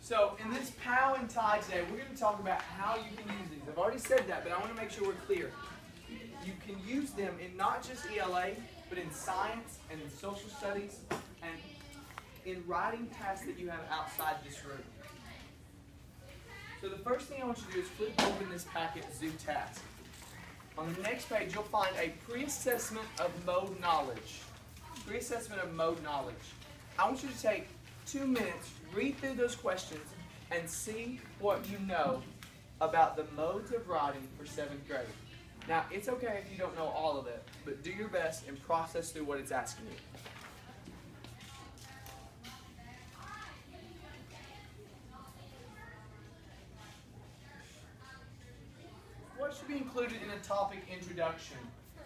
So in this POW and TIE today, we're going to talk about how you can use these. I've already said that, but I want to make sure we're clear. You can use them in not just ELA, but in science and in social studies and in writing tasks that you have outside this room. So the first thing I want you to do is flip open this packet, Zoo Task. On the next page, you'll find a pre-assessment of mode knowledge. Pre-assessment of mode knowledge. I want you to take 2 minutes, read through those questions, and see what you know about the modes of writing for 7th grade. Now, it's okay if you don't know all of it, but do your best and process through what it's asking you. What should be included in a topic introduction?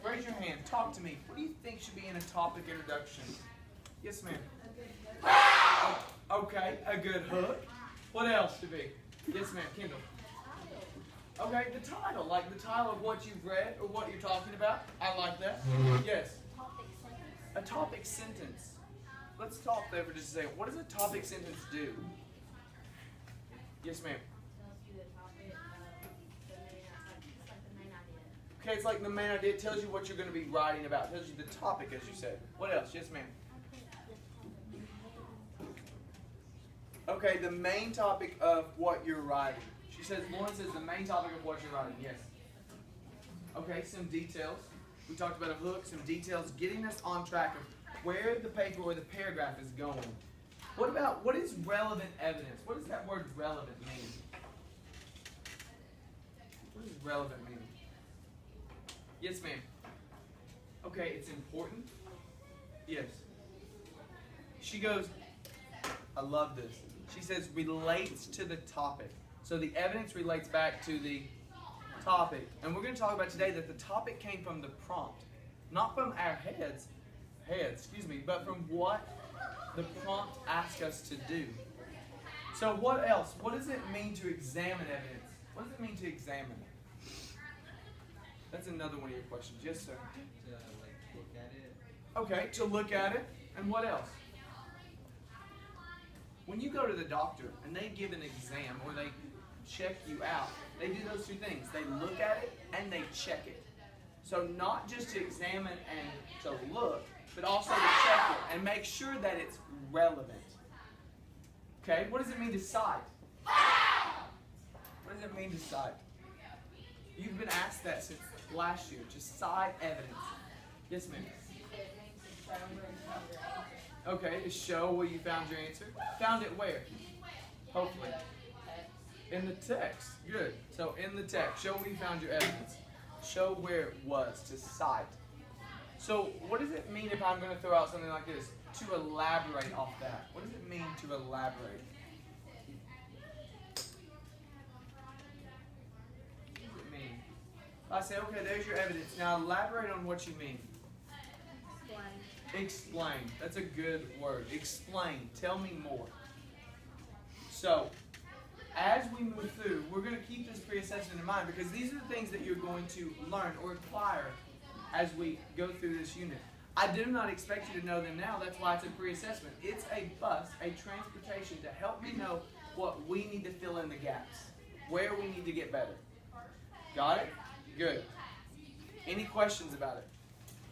Raise your hand. Talk to me. What do you think should be in a topic introduction? Yes, ma'am. Okay, a good hook. What else should be? Yes, ma'am. Kendall. Okay, the title, like the title of what you've read or what you're talking about. I like that. Yes. A topic sentence. Let's talk there for just a second. What does a topic sentence do? Yes, ma'am. Okay, it's like the main idea. It tells you what you're going to be writing about. It tells you the topic, as you said. What else? Yes, ma'am. Okay, the main topic of what you're writing. She says, Lauren says the main topic of what you're writing. Yes. Okay, some details. We talked about a hook, some details, getting us on track of where the paper or the paragraph is going. What is relevant evidence? What does that word relevant mean? What does relevant mean? Yes, ma'am. Okay, it's important. Yes. She goes, I love this. She says relates to the topic. So the evidence relates back to the topic. And we're going to talk about today that the topic came from the prompt. Not from our heads, but from what the prompt asked us to do. So what else? What does it mean to examine evidence? What does it mean to examine? That's another one of your questions. Yes, sir. To look at it. Okay, to look at it. And what else? When you go to the doctor and they give an exam or they check you out, they do those two things. They look at it and they check it. So not just to examine and to look, but also to check it and make sure that it's relevant. Okay, what does it mean to cite? What does it mean to cite? You've been asked that since last year, to cite evidence. Yes, ma'am. Okay, to show where you found your answer. Found it where? Hopefully. In the text. Good. So in the text, show where you found your evidence. Show where it was, to cite. So what does it mean if I'm going to throw out something like this? To elaborate off that. What does it mean to elaborate? What does it mean? I say, okay, there's your evidence. Now elaborate on what you mean. Explain. That's a good word. Explain. Tell me more. So, as we move through, we're going to keep this pre-assessment in mind because these are the things that you're going to learn or acquire as we go through this unit. I do not expect you to know them now. That's why it's a pre-assessment. It's a bus, a transportation to help me know what we need to fill in the gaps, where we need to get better. Got it? Good. Any questions about it?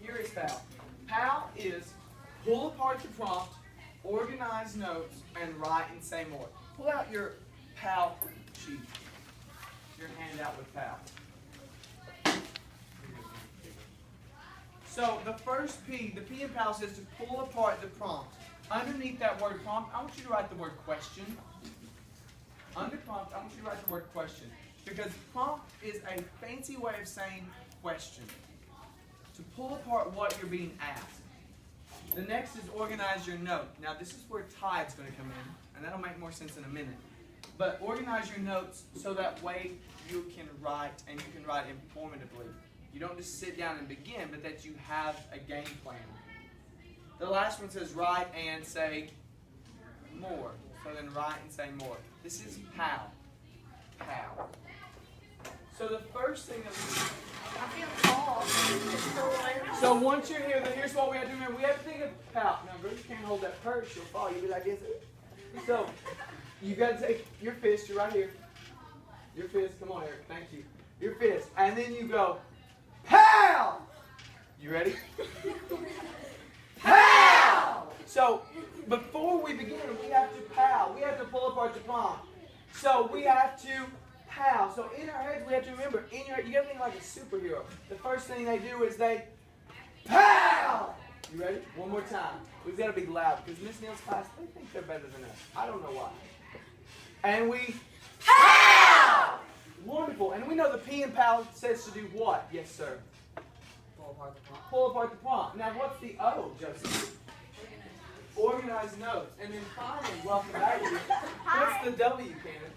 Here is POW. POW is pull apart the prompt, organize notes, and write and say more. Pull out your POW sheet, your handout with POW. So the first P, the P in POW says to pull apart the prompt. Underneath that word prompt, I want you to write the word question. Under prompt, I want you to write the word question. Because prompt is a fancy way of saying question. To pull apart what you're being asked. The next is organize your note. Now this is where tide's going to come in, and that'll make more sense in a minute. But organize your notes so that way you can write, and you can write informatively. You don't just sit down and begin, but that you have a game plan. The last one says write and say more. So then write and say more. This is POW. POW. So the first thing that so once you're here, then here's what we have to remember. We have to think of POW. Now, girl, you can't hold that purse. You'll fall. You'll be like this. So You got to take your fist. You're right here. Your fist. Come on, Eric. Thank you. Your fist. And then you go, pow! You ready? Pow! So, before we begin, we have to pow. We have to pull apart the prompt. So, we have to pow. So, in our heads, we have to remember, you got to think like a superhero. The first thing they do is they pow! You ready? One more time. We've got to be loud because Miss Neal's class, they think they're better than us. I don't know why. And we pow! Wonderful. And we know the P in pow says to do what? Yes, sir. Pull apart the prompt. Pull apart the prompt. Now, what's the O, Joseph? Organize notes. And then finally, welcome back. What's the W, Cannon?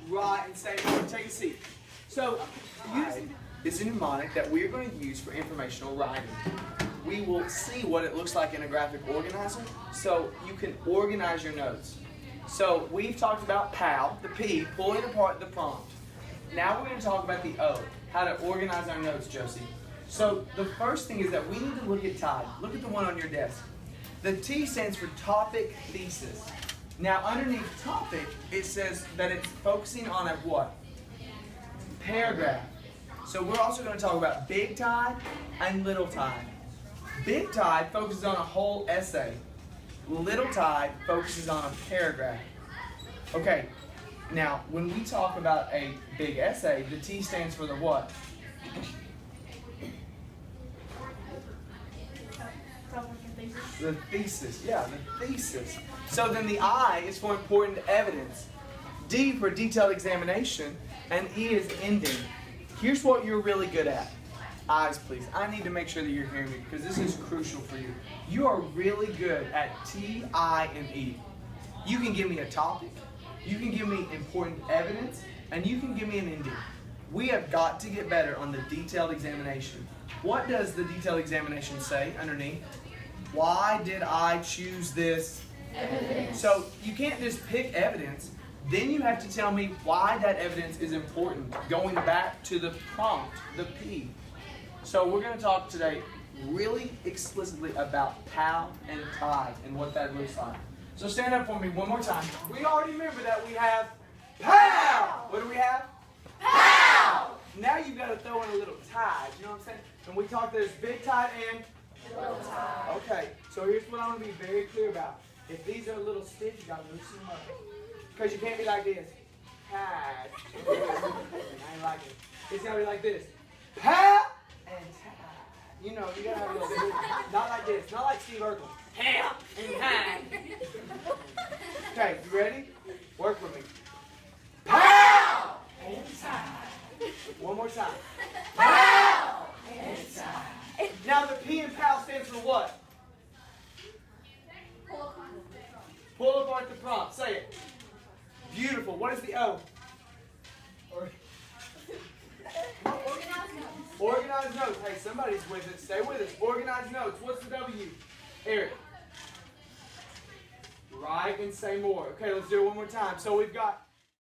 Write and say more. Take a seat. So, using this mnemonic that we're going to use for informational writing. We will see what it looks like in a graphic organizer, so you can organize your notes. So we've talked about POW, the P, pulling apart the prompt. Now we're going to talk about the O, how to organize our notes, Josie. So the first thing is that we need to look at TIDE. Look at the one on your desk. The T stands for topic thesis. Now underneath topic, it says that it's focusing on a what? Paragraph. So we're also going to talk about big TIDE and little TIDE. Big TIDE focuses on a whole essay. Little TIDE focuses on a paragraph. Okay, now when we talk about a big essay, the T stands for the what? The thesis, yeah, the thesis. So then the I is for important evidence, D for detailed examination, and E is ending. Here's what you're really good at. Eyes, please. I need to make sure that you're hearing me because this is crucial for you. You are really good at T, I, and E. You can give me a topic, you can give me important evidence, and you can give me an ending. We have got to get better on the detailed examination. What does the detailed examination say underneath? Why did I choose this? Evidence. So you can't just pick evidence. Then you have to tell me why that evidence is important, going back to the prompt, the P. So we're going to talk today really explicitly about POW and TIDE and what that looks like. So stand up for me one more time. We already remember that we have POW! What do we have? POW! Now you've got to throw in a little TIDE, you know what I'm saying? And we talked there's big TIDE and little TIDE. Okay, so here's what I want to be very clear about. If these are little sticks, you got to loosen them up. Because you can't be like this. TIDE. I ain't like it. It's got to be like this. POW! And TIDE. You know, you gotta have a little bit. Not like this. Not like Steve Urkel. Ham and TIDE. Okay, you ready? Work with me. POW! And TIDE. One more time. POW! And TIDE. Now the P in POW stands for what? Pull apart the prompt. Say it. Beautiful. What is the O? Organize notes. Hey, somebody's with it. Stay with us. Organize notes. What's the W? Eric. Write and say more. Okay, let's do it one more time. So we've got